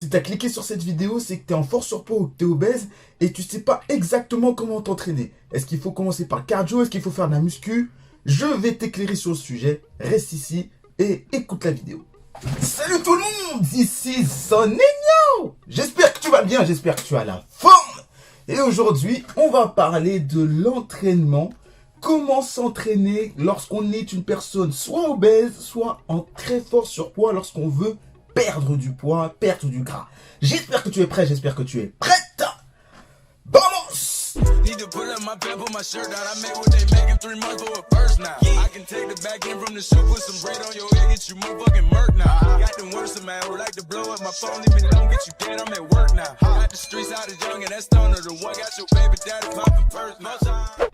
Si tu as cliqué sur cette vidéo, c'est que tu es en fort surpoids ou que tu es obèse et tu sais pas exactement comment t'entraîner. Est-ce qu'il faut commencer par le cardio? Est-ce qu'il faut faire de la muscu? Je vais t'éclairer sur le sujet. Reste ici et écoute la vidéo. Salut tout le monde, ici Sonigno. J'espère que tu vas bien, j'espère que tu as la forme. Et aujourd'hui, on va parler de l'entraînement. Comment s'entraîner lorsqu'on est une personne soit obèse, soit en très fort surpoids lorsqu'on veut perdre du poids, perdre du gras. J'espère que tu es prêt, j'espère que tu es prête. Vamos!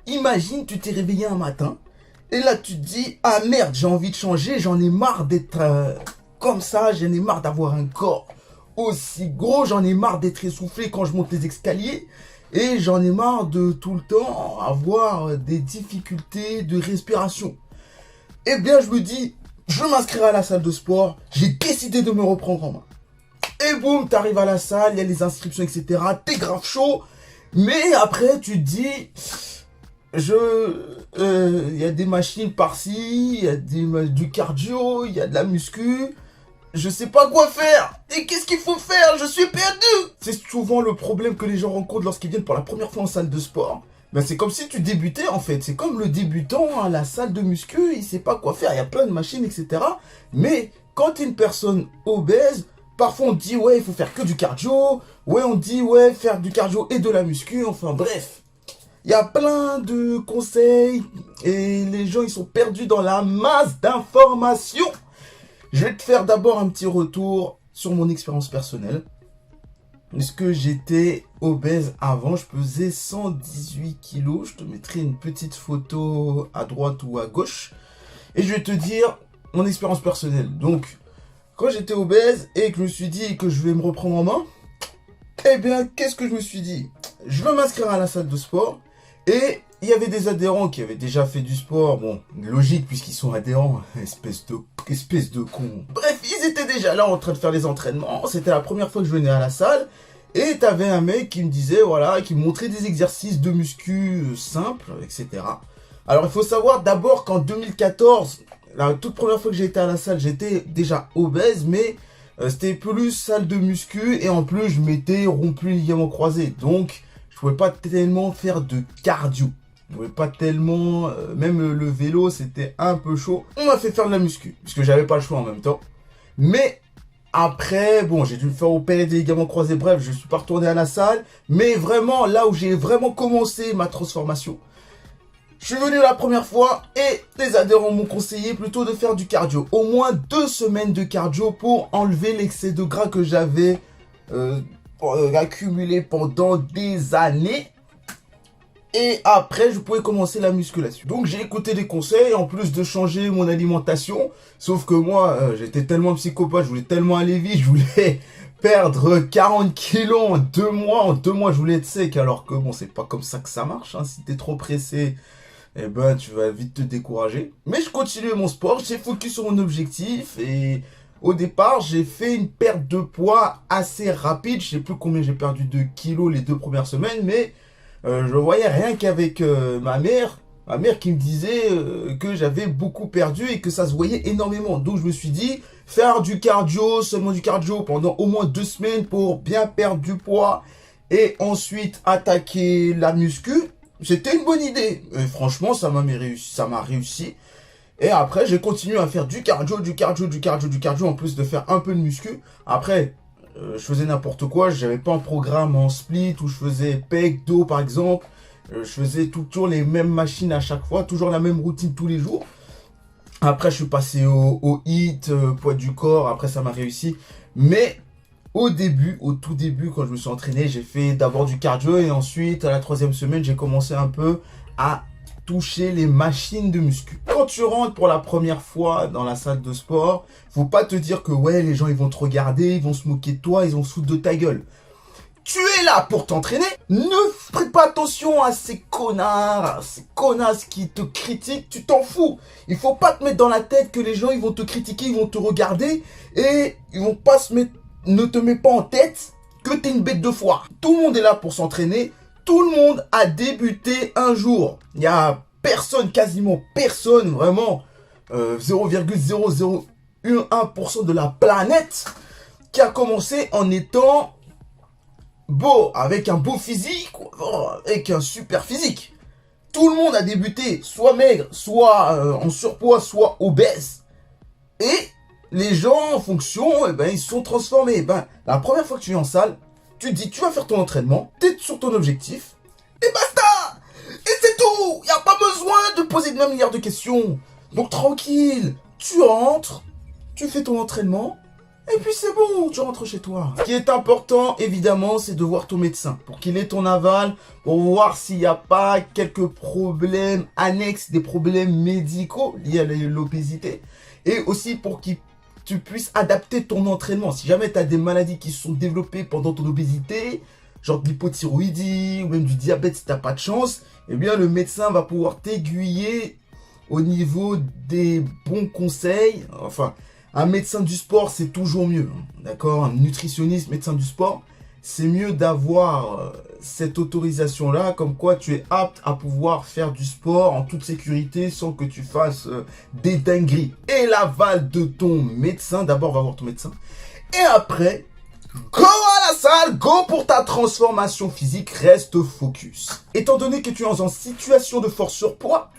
Imagine, tu t'es réveillé un matin et là tu te dis, ah merde, j'ai envie de changer, j'en ai marre d'être comme ça, j'en ai marre d'avoir un corps aussi gros, j'en ai marre d'être essoufflé quand je monte les escaliers et j'en ai marre de tout le temps avoir des difficultés de respiration. Eh bien je me dis, je m'inscrirai à la salle de sport, j'ai décidé de me reprendre en main. Et boum, t'arrives à la salle, il y a les inscriptions, etc. T'es grave chaud, mais après tu te dis, il y a des machines par-ci, il y a du cardio, il y a de la muscu. Je sais pas quoi faire. Et qu'est-ce qu'il faut faire? Je suis perdu. C'est souvent le problème que les gens rencontrent lorsqu'ils viennent pour la première fois en salle de sport. Ben c'est comme si tu débutais en fait. C'est comme le débutant à la salle de muscu, il sait pas quoi faire. Il y a plein de machines, etc. Mais quand tu es une personne obèse, parfois on dit ouais, il faut faire que du cardio. Ouais, on dit ouais, faire du cardio et de la muscu. Enfin bref. Il y a plein de conseils et les gens ils sont perdus dans la masse d'informations. Je vais te faire d'abord un petit retour sur mon expérience personnelle. Puisque j'étais obèse avant, je pesais 118 kilos. Je te mettrai une petite photo à droite ou à gauche. Et je vais te dire mon expérience personnelle. Donc, quand j'étais obèse et que je me suis dit que je vais me reprendre en main, eh bien, qu'est-ce que je me suis dit? Je vais m'inscrire à la salle de sport. Et il y avait des adhérents qui avaient déjà fait du sport. Bon, logique puisqu'ils sont adhérents. Espèce de con. Bref, ils étaient déjà là en train de faire les entraînements. C'était la première fois que je venais à la salle. Et t'avais un mec qui me disait, voilà, qui me montrait des exercices de muscu simples, etc. Alors, il faut savoir d'abord qu'en 2014, la toute première fois que j'ai été à la salle, j'étais déjà obèse, mais c'était plus salle de muscu. Et en plus, je m'étais rompu les ligaments croisés. Donc, je pouvais pas tellement faire de cardio. Je pouvais pas tellement... même le vélo, c'était un peu chaud. On m'a fait faire de la muscu, puisque j'avais pas le choix en même temps. Mais après, bon, j'ai dû me faire opérer des ligaments croisés. Bref, je suis pas retourné à la salle. Mais vraiment, là où j'ai vraiment commencé ma transformation, je suis venu la première fois et les adhérents m'ont conseillé plutôt de faire du cardio. Au moins 2 semaines de cardio pour enlever l'excès de gras que j'avais accumulé pendant des années. Et après, je pouvais commencer la musculation. Donc, j'ai écouté les conseils, en plus de changer mon alimentation. Sauf que moi, j'étais tellement psychopathe, je voulais tellement aller vite, je voulais perdre 40 kilos en 2 mois. En 2 mois, je voulais être sec. Alors que bon, c'est pas comme ça que ça marche. Hein. Si t'es trop pressé, eh ben, tu vas vite te décourager. Mais je continuais mon sport, j'ai focus sur mon objectif. Et au départ, j'ai fait une perte de poids assez rapide. Je sais plus combien j'ai perdu de kilos les 2 premières semaines, mais... je voyais rien qu'avec ma mère qui me disait que j'avais beaucoup perdu et que ça se voyait énormément. Donc je me suis dit, faire du cardio, seulement du cardio pendant au moins 2 semaines pour bien perdre du poids et ensuite attaquer la muscu, c'était une bonne idée. Et franchement, ça m'a réussi. Et après, j'ai continué à faire du cardio, en plus de faire un peu de muscu. Après... je faisais n'importe quoi, j'avais pas un programme en split où je faisais pec, dos par exemple. Je faisais toujours les mêmes machines à chaque fois, toujours la même routine tous les jours. Après je suis passé au HIIT, poids du corps, après ça m'a réussi. Mais au tout début quand je me suis entraîné, j'ai fait d'abord du cardio et ensuite à la 3e semaine j'ai commencé un peu à toucher les machines de muscu. Quand tu rentres pour la première fois dans la salle de sport, faut pas te dire que ouais, les gens ils vont te regarder, ils vont se moquer de toi, ils vont se foutre de ta gueule. Tu es là pour t'entraîner. Ne prête pas attention à ces connards, à ces connasses qui te critiquent, tu t'en fous. Il faut pas te mettre dans la tête que les gens ils vont te critiquer, ils vont te regarder et ils vont pas se mettre ne te mets pas en tête que t'es une bête de foire. Tout le monde est là pour s'entraîner. Tout le monde a débuté un jour. Il n'y a personne, quasiment personne, vraiment, 0,0001% de la planète qui a commencé en étant beau, avec un beau physique, avec un super physique. Tout le monde a débuté soit maigre, soit en surpoids, soit obèse. Et les gens, en fonction, ils se sont transformés. La première fois que tu es en salle, tu te dis, tu vas faire ton entraînement, tu es sur ton objectif, et basta! Et c'est tout! Il n'y a pas besoin de poser de 1 milliard de questions. Donc tranquille, tu rentres, tu fais ton entraînement, et puis c'est bon, tu rentres chez toi. Ce qui est important, évidemment, c'est de voir ton médecin, pour qu'il ait ton aval, pour voir s'il n'y a pas quelques problèmes annexes, des problèmes médicaux liés à l'obésité, et aussi pour qu'il tu puisses adapter ton entraînement. Si jamais tu as des maladies qui se sont développées pendant ton obésité, genre de l'hypothyroïdie ou même du diabète si tu n'as pas de chance, eh bien le médecin va pouvoir t'aiguiller au niveau des bons conseils. Enfin, un médecin du sport, c'est toujours mieux. D'accord? Un nutritionniste, médecin du sport, c'est mieux d'avoir cette autorisation-là, comme quoi tu es apte à pouvoir faire du sport en toute sécurité sans que tu fasses des dingueries. Et l'aval de ton médecin, d'abord va voir ton médecin, et après, go à la salle, go pour ta transformation physique, reste focus. Étant donné que tu es en situation de force surpoids,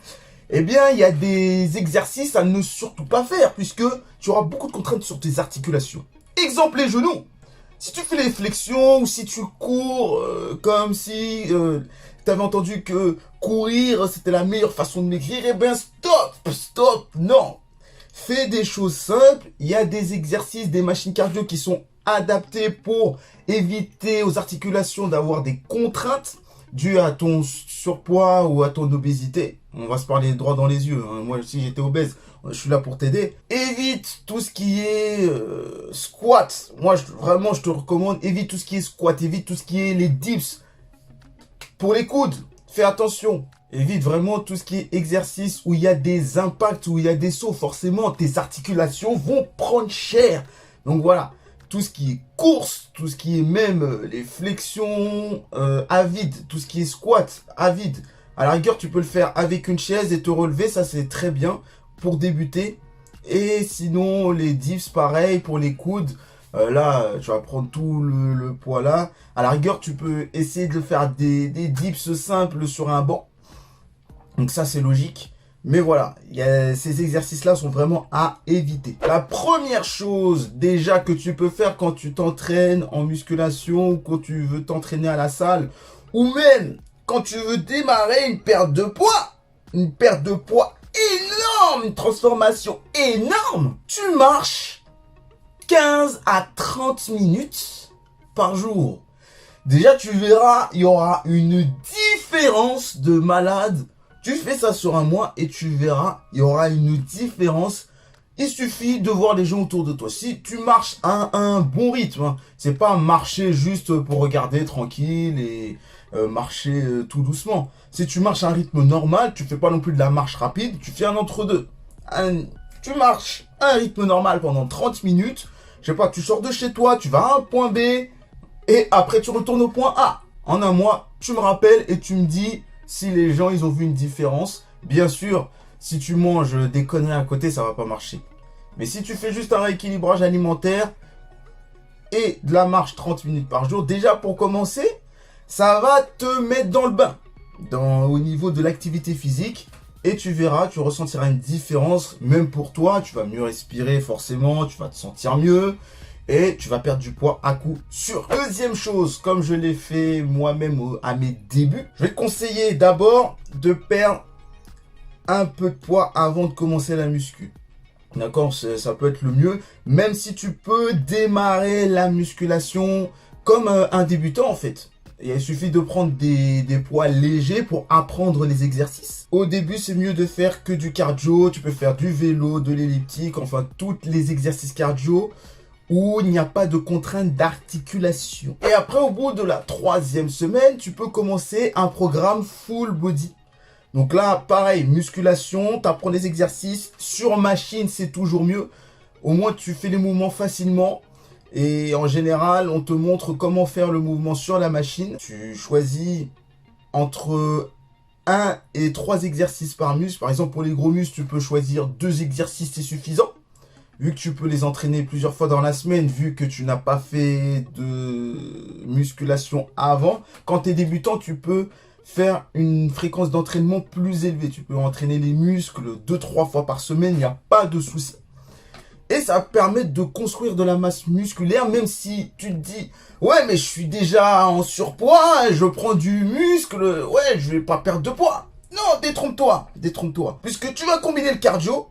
eh bien, il y a des exercices à ne surtout pas faire, puisque tu auras beaucoup de contraintes sur tes articulations. Exemple, les genoux. Si tu fais les flexions ou si tu cours comme si tu avais entendu que courir c'était la meilleure façon de maigrir, eh bien stop, non. Fais des choses simples, il y a des exercices, des machines cardio qui sont adaptées pour éviter aux articulations d'avoir des contraintes dues à ton surpoids ou à ton obésité. On va se parler droit dans les yeux, hein. Moi si j'étais obèse, je suis là pour t'aider. Évite tout ce qui est squat. Moi, vraiment, je te recommande, évite tout ce qui est squat. Évite tout ce qui est les dips. Pour les coudes, fais attention. Évite vraiment tout ce qui est exercice où il y a des impacts, où il y a des sauts. Forcément, tes articulations vont prendre cher. Donc voilà, tout ce qui est course, tout ce qui est même les flexions à vide, tout ce qui est squat à vide. À la rigueur, tu peux le faire avec une chaise et te relever, ça c'est très bien pour débuter. Et sinon, les dips, pareil, pour les coudes. Là, tu vas prendre tout le poids là. À la rigueur, tu peux essayer de faire des dips simples sur un banc. Donc ça, c'est logique. Mais voilà, ces exercices-là sont vraiment à éviter. La première chose déjà que tu peux faire quand tu t'entraînes en musculation ou quand tu veux t'entraîner à la salle ou même quand tu veux démarrer une perte de poids énorme, une transformation énorme, tu marches 15 à 30 minutes par jour. Déjà, tu verras, il y aura une différence de malade. Tu fais ça sur un mois et tu verras, il y aura une différence. Il suffit de voir les gens autour de toi. Si tu marches à un bon rythme, hein, c'est pas marcher juste pour regarder tranquille et marcher tout doucement. Si tu marches à un rythme normal, tu fais pas non plus de la marche rapide, tu fais un entre-deux. Tu marches à un rythme normal pendant 30 minutes. Je sais pas, tu sors de chez toi, tu vas à un point B et après tu retournes au point A. En un mois, tu me rappelles et tu me dis si les gens ils ont vu une différence. Bien sûr, si tu manges des conneries à côté, ça va pas marcher. Mais si tu fais juste un rééquilibrage alimentaire et de la marche 30 minutes par jour, déjà pour commencer, ça va te mettre dans le bain au niveau de l'activité physique. Et tu verras, tu ressentiras une différence, même pour toi. Tu vas mieux respirer forcément, tu vas te sentir mieux. Et tu vas perdre du poids à coup sûr. Deuxième chose, comme je l'ai fait moi-même à mes débuts, je vais te conseiller d'abord de perdre un peu de poids avant de commencer la muscu. D'accord, ça peut être le mieux. Même si tu peux démarrer la musculation comme un débutant en fait. Et il suffit de prendre des poids légers pour apprendre les exercices. Au début, c'est mieux de faire que du cardio. Tu peux faire du vélo, de l'elliptique, enfin tous les exercices cardio où il n'y a pas de contrainte d'articulation. Et après, au bout de la 3e semaine, tu peux commencer un programme full body. Donc là, pareil, musculation, tu apprends les exercices. Sur machine, c'est toujours mieux. Au moins, tu fais les mouvements facilement. Et en général, on te montre comment faire le mouvement sur la machine. Tu choisis entre 1 et 3 exercices par muscle. Par exemple, pour les gros muscles, tu peux choisir 2 exercices, c'est suffisant. Vu que tu peux les entraîner plusieurs fois dans la semaine, vu que tu n'as pas fait de musculation avant, quand tu es débutant, tu peux faire une fréquence d'entraînement plus élevée. Tu peux entraîner les muscles 2-3 fois par semaine, il n'y a pas de souci. Et ça va permettre de construire de la masse musculaire, même si tu te dis « Ouais, mais je suis déjà en surpoids, je prends du muscle, ouais, je vais pas perdre de poids. » Non, détrompe-toi, détrompe-toi. Puisque tu vas combiner le cardio,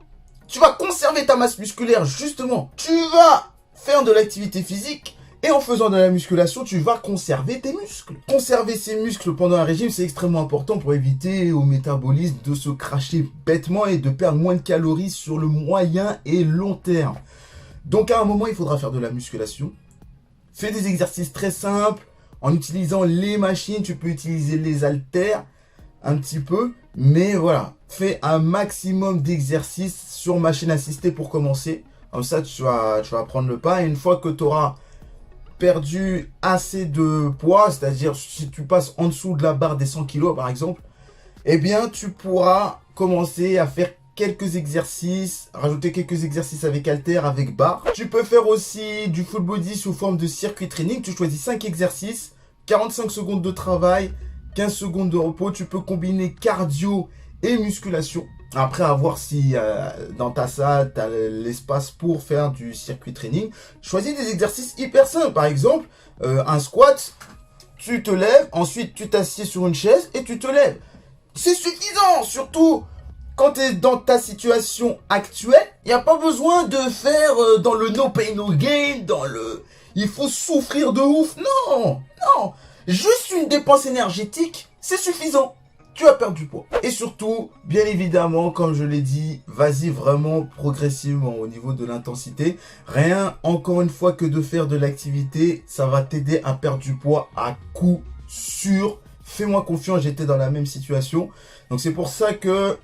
tu vas conserver ta masse musculaire, justement. Tu vas faire de l'activité physique et en faisant de la musculation, tu vas conserver tes muscles. Conserver ses muscles pendant un régime, c'est extrêmement important pour éviter au métabolisme de se cracher bêtement et de perdre moins de calories sur le moyen et long terme. Donc à un moment, il faudra faire de la musculation. Fais des exercices très simples en utilisant les machines. Tu peux utiliser les haltères un petit peu, mais voilà, fais un maximum d'exercices sur machine assistée pour commencer. Comme ça, tu vas prendre le pas. Et une fois que tu auras perdu assez de poids, c'est-à-dire si tu passes en dessous de la barre des 100 kg par exemple, eh bien tu pourras commencer à faire quelques exercices, rajouter quelques exercices avec haltère, avec barre. Tu peux faire aussi du full body sous forme de circuit training. Tu choisis 5 exercices, 45 secondes de travail, 15 secondes de repos. Tu peux combiner cardio et musculation. Après, à voir si dans ta salle, tu as l'espace pour faire du circuit training. Choisis des exercices hyper simples. Par exemple, un squat, tu te lèves, ensuite tu t'assieds sur une chaise et tu te lèves. C'est suffisant, surtout quand tu es dans ta situation actuelle. Il n'y a pas besoin de faire dans le no pain no gain, dans le il faut souffrir de ouf. Non, non, juste une dépense énergétique, c'est suffisant. Tu vas perdre du poids. Et surtout, bien évidemment, comme je l'ai dit, vas-y vraiment progressivement au niveau de l'intensité. Rien, encore une fois, que de faire de l'activité, ça va t'aider à perdre du poids à coup sûr. Fais-moi confiance, j'étais dans la même situation. Donc c'est pour ça que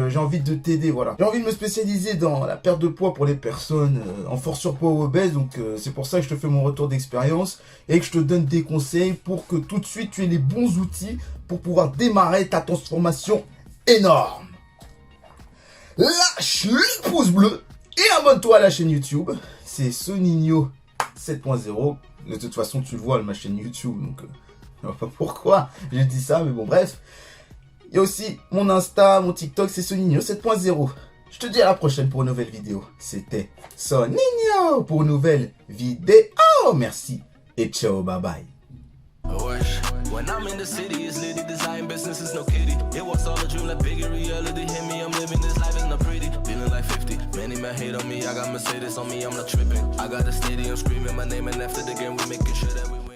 j'ai envie de t'aider, voilà. J'ai envie de me spécialiser dans la perte de poids pour les personnes en fort surpoids ou obèses. Donc c'est pour ça que je te fais mon retour d'expérience et que je te donne des conseils pour que tout de suite tu aies les bons outils pour pouvoir démarrer ta transformation énorme. Lâche le pouce bleu et abonne-toi à la chaîne YouTube. C'est Soninho 7.0. De toute façon, tu le vois, ma chaîne YouTube. Donc, je ne sais pas pourquoi j'ai dit ça, mais bon, bref. Il y a aussi mon Insta, mon TikTok, c'est Soninho 7.0. Je te dis à la prochaine pour une nouvelle vidéo. C'était Soninho pour une nouvelle vidéo. Merci et ciao, bye bye. When I'm in the city, it's litty, design business is no kitty. It was all a dream, like bigger reality. Hit me, I'm living this life, it's not pretty. Feeling like 50, many men hate on me. I got Mercedes on me, I'm not tripping. I got a stadium screaming my name, and after the game, we making sure that we win.